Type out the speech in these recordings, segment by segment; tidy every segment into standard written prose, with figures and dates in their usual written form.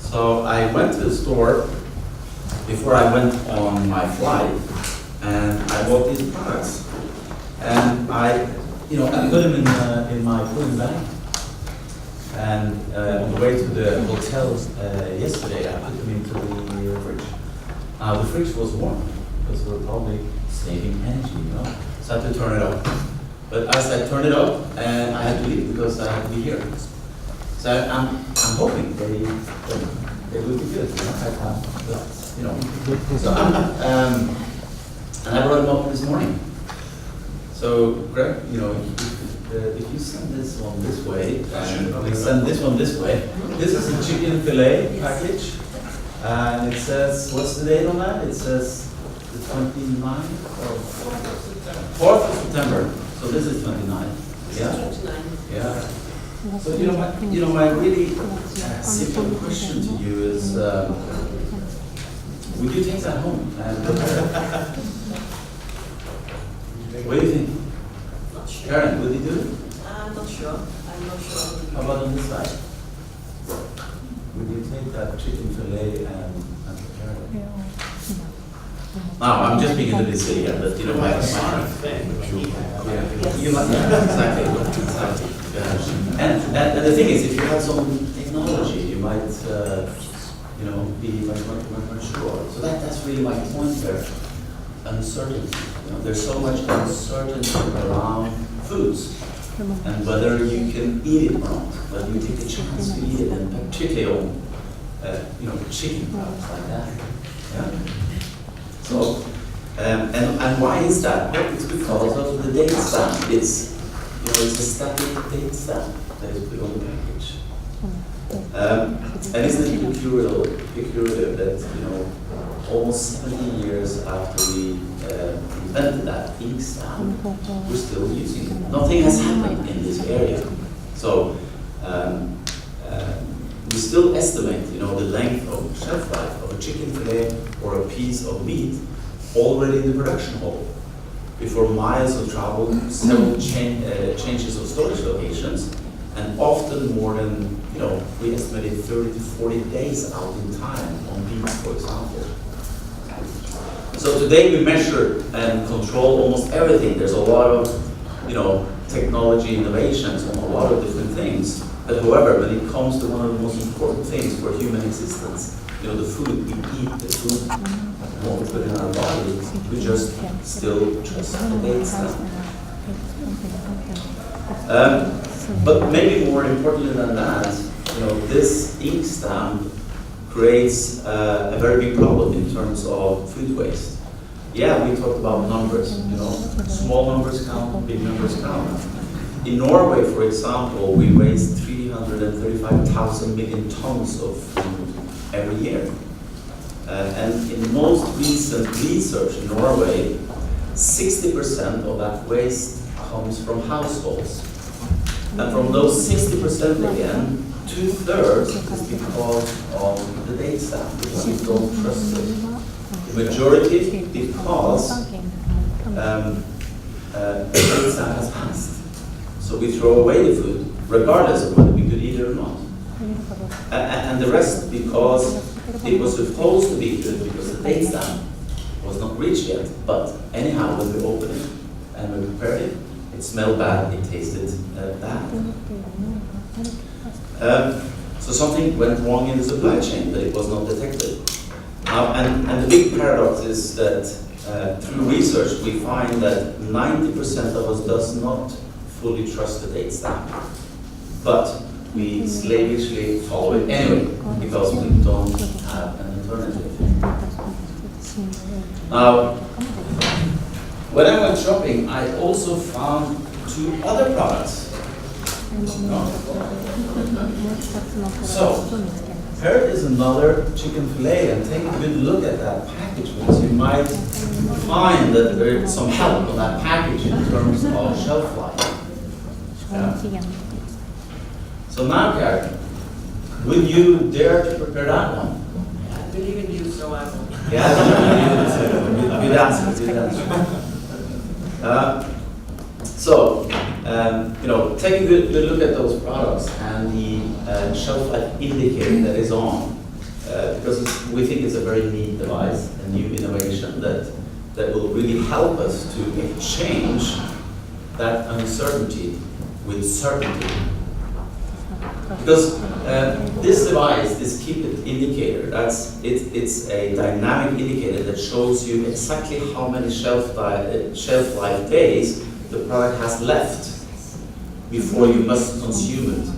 So I went to the store before I went on my flight, and I bought these products. And I put them in my food bag. And on the way to the hotel yesterday, I put them into the fridge. The fridge was warm because we're probably saving energy, So I had to turn it off. But as I turned it off, and I had to leave because I had to be here. So I'm hoping they will be good, So and I brought them up this morning. So Greg, if you send this one this way, and send this one this way, this is a chicken fillet package, and it says, what's the date on that? It says the 29th or 4th of September. So this is 29. Yeah. 29. Yeah. So my really simple question to you is, would you take that home and prepare it? What do you think? Not sure. Karen, would you do it? I'm not sure. How about on this side? Would you take that chicken fillet and prepare it? Now, I'm just being a little bit silly here, but my thing. Exactly. And the thing is, if you have some technology, you might, be much sure. So that's really my point there. Uncertainty. There's so much uncertainty around foods, and whether you can eat it or not, whether you take a chance to eat it, and particularly on, chicken products like that. Yeah. So, and why is that? Well, it's because of the date stamp. It's a static date stamp that is put on the package. And isn't it peculiar that almost 70 years after we invented that ink stamp, we're still using it. Nothing has happened in this area. So we still estimate, the length of shelf life of a chicken fillet or a piece of meat already in the production hall. Before miles of travel, several changes of storage locations, and often more than, we estimated 30 to 40 days out in time on beef, for example. So today we measure and control almost everything. There's a lot of, technology innovations on a lot of different things. But however, when it comes to one of the most important things for human existence, the food we eat, the food what we put in our body, we just still trust the date stamp. But maybe more importantly than that, this ink stamp creates a very big problem in terms of food waste. Yeah, we talked about numbers, small numbers count, big numbers count. In Norway, for example, we waste 335,000 million tons of food every year. And in most recent research in Norway, 60% of that waste comes from households. And from those 60% again, 2/3 is because of the date stamp, because we don't trust it. The majority because the date stamp has passed. So we throw away the food, regardless of whether we could eat it or not. And the rest because it was supposed to be good because the date stamp was not reached yet. But anyhow, when we opened it and we prepared it, it smelled bad, it tasted bad. So something went wrong in the supply chain, but it was not detected. And the big paradox is that through research we find that 90% of us does not fully trust the date stamp, but we slavishly follow it anyway because we don't have an alternative. Now, when I went shopping, I also found 2 other products. So, here is another chicken fillet, and take a good look at that package because you might find that there is some help on that package in terms of shelf life. Yeah. So now, Karen, would you dare to prepare that one? I believe in you, so I will. Yeah, good answer. Take a good look at those products and the shelf life indicator that is on. because we think it's a very neat device, a new innovation that will really help us to exchange that uncertainty with certainty. Because this device, this Keep It indicator, it's a dynamic indicator that shows you exactly how many shelf life days the product has left before you must consume it.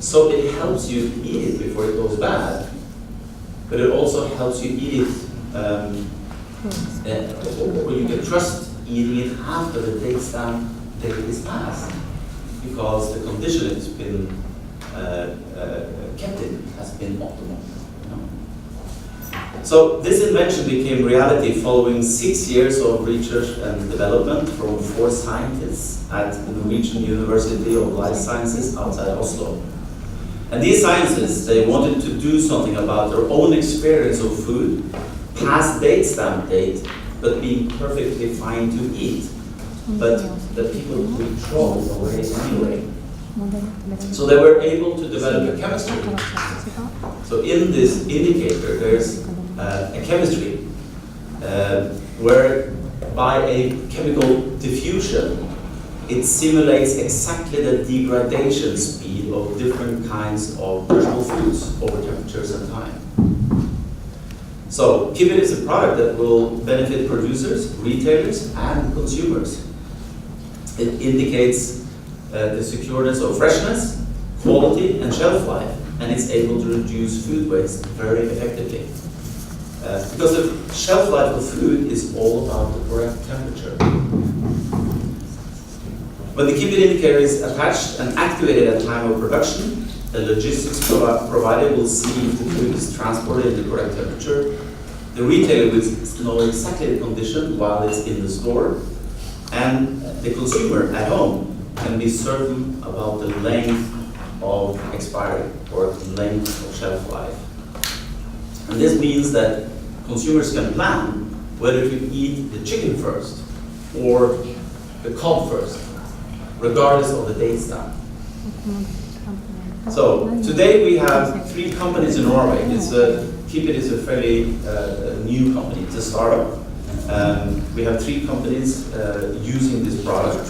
So it helps you eat it before it goes bad, but it also helps you eat it, or you can trust eating it after the date is passed, because the condition it's been kept in has been optimal. You know? So this invention became reality following 6 years of research and development from 4 scientists at the Norwegian University of Life Sciences outside Oslo. And these scientists, they wanted to do something about their own experience of food, past stamp date, but being perfectly fine to eat, but that people would throw away anyway. So they were able to develop a chemistry. So in this indicator, there's a chemistry where by a chemical diffusion, it simulates exactly the degradation speed of different kinds of perishable foods over temperatures and time. So Keep It is a product that will benefit producers, retailers, and consumers. It indicates the secureness of freshness, quality, and shelf life, and it's able to reduce food waste very effectively. Because the shelf life of food is all about the correct temperature. When the Keep It indicator is attached and activated at time of production, the logistics provider will see if the food is transported in the correct temperature. The retailer will know exactly the condition while it's in the store, and the consumer at home can be certain about the length of expiry or the length of shelf life. And this means that consumers can plan whether to eat the chicken first or the cod first, regardless of the date stamp. So today we have 3 companies in Norway. Keep It is a fairly new company. It's a startup. We have 3 companies using this product.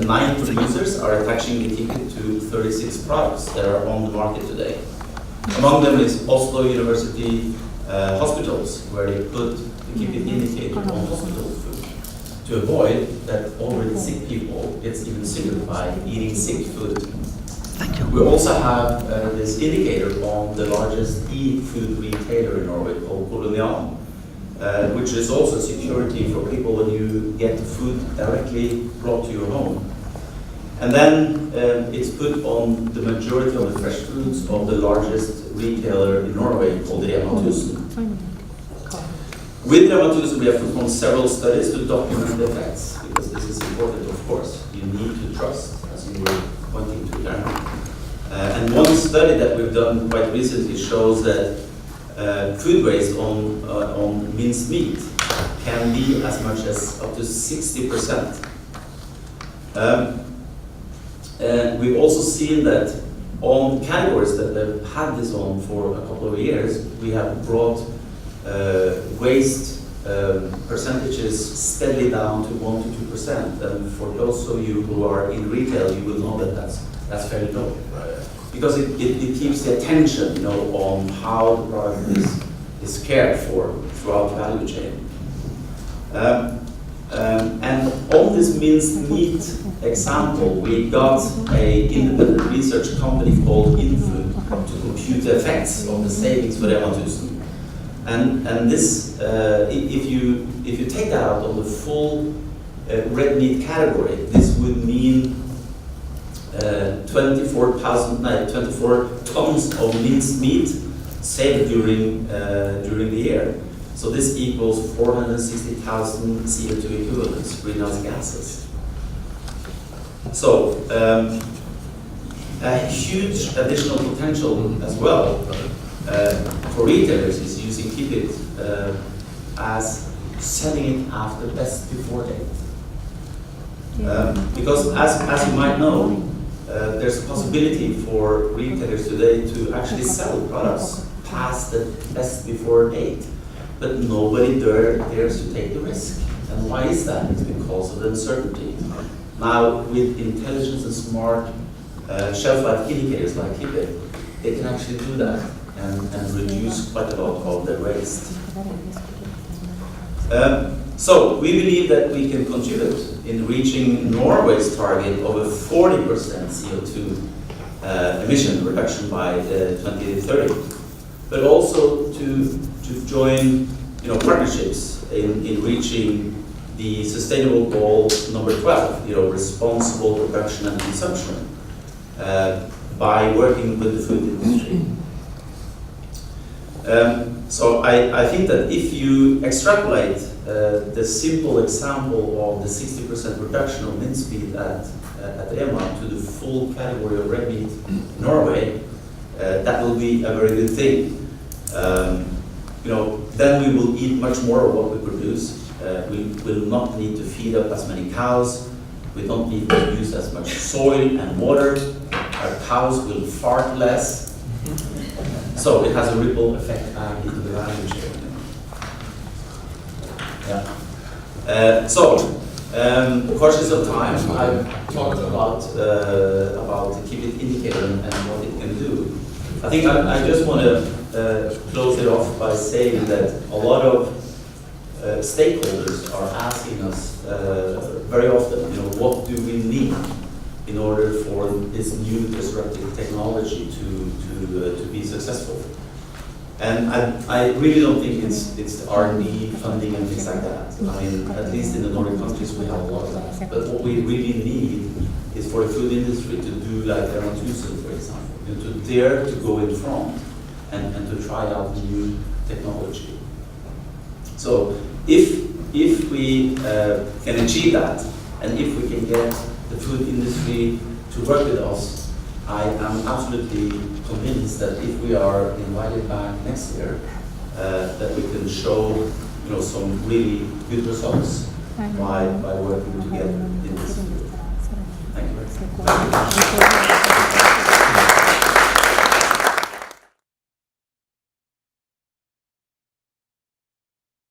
9 producers are attaching the Keep It to 36 products that are on the market today. Among them is Oslo University hospitals, where they put the Keep It indicator on hospital food to avoid that already sick people get even sicker by eating sick food. Thank you. We also have this indicator on the largest e-food retailer in Norway called Copenhagen, which is also security for people when you get the food directly brought to your home. And then it's put on the majority of the fresh foods of the largest retailer in Norway called Rema 1000. With Rema 1000 we have performed several studies to document the effects, because this is important, of course. You need to trust, as you were pointing to there. And one study that we've done quite recently shows that food waste on minced meat can be as much as up to 60%. And we've also seen that on categories that have had this on for a couple of years, we have brought waste percentages steadily down to 1 to 2%. And for those of you who are in retail, you will know that that's fairly low. Because it keeps the attention, on how the product is cared for throughout the value chain. And on this minced meat example, we got an independent research company called Infood to compute the effects of the savings for Rema 1000. And this, if you take that out on the full red meat category, this would mean 24 tons of minced meat saved during the year. So this equals 460,000 CO2 equivalents, greenhouse gases. So a huge additional potential as well for retailers is using Keep It as selling it after best before date. Because as you might know, there's a possibility for retailers today to actually sell products pass the test before 8, but nobody dares to take the risk. And why is that? It's because of the uncertainty. Now, with intelligence and smart shelf life indicators like HIPAA, they can actually do that and reduce quite a lot of the waste. So we believe that we can contribute in reaching Norway's target of a 40% CO2 emission reduction by 2030, but also to join partnerships in reaching the sustainable goal number 12, responsible production and consumption, by working with the food industry. So I think that if you extrapolate the simple example of the 60% reduction of mince meat at EMA to the full category of red meat in Norway, that will be a very good thing. Then we will eat much more of what we produce. We will not need to feed up as many cows. We don't need to use as much soil and water. Our cows will fart less. So it has a ripple effect into the value chain. Yeah. Cautious of time, I've talked about the keep it indicator and what it can do. I think I just want to close it off by saying that a lot of stakeholders are asking us very often, what do we need in order for this new disruptive technology to be successful? And I really don't think it's the R&D funding and things like that. I mean, at least in the Nordic countries we have a lot of that. But what we really need is for the food industry to do like Tusen, for example, to dare to go in front and to try out new technology. So if we can achieve that, and if we can get the food industry to work with us, I am absolutely convinced that if we are invited back next year, that we can show some really good results by working together in this field. Thank you very much.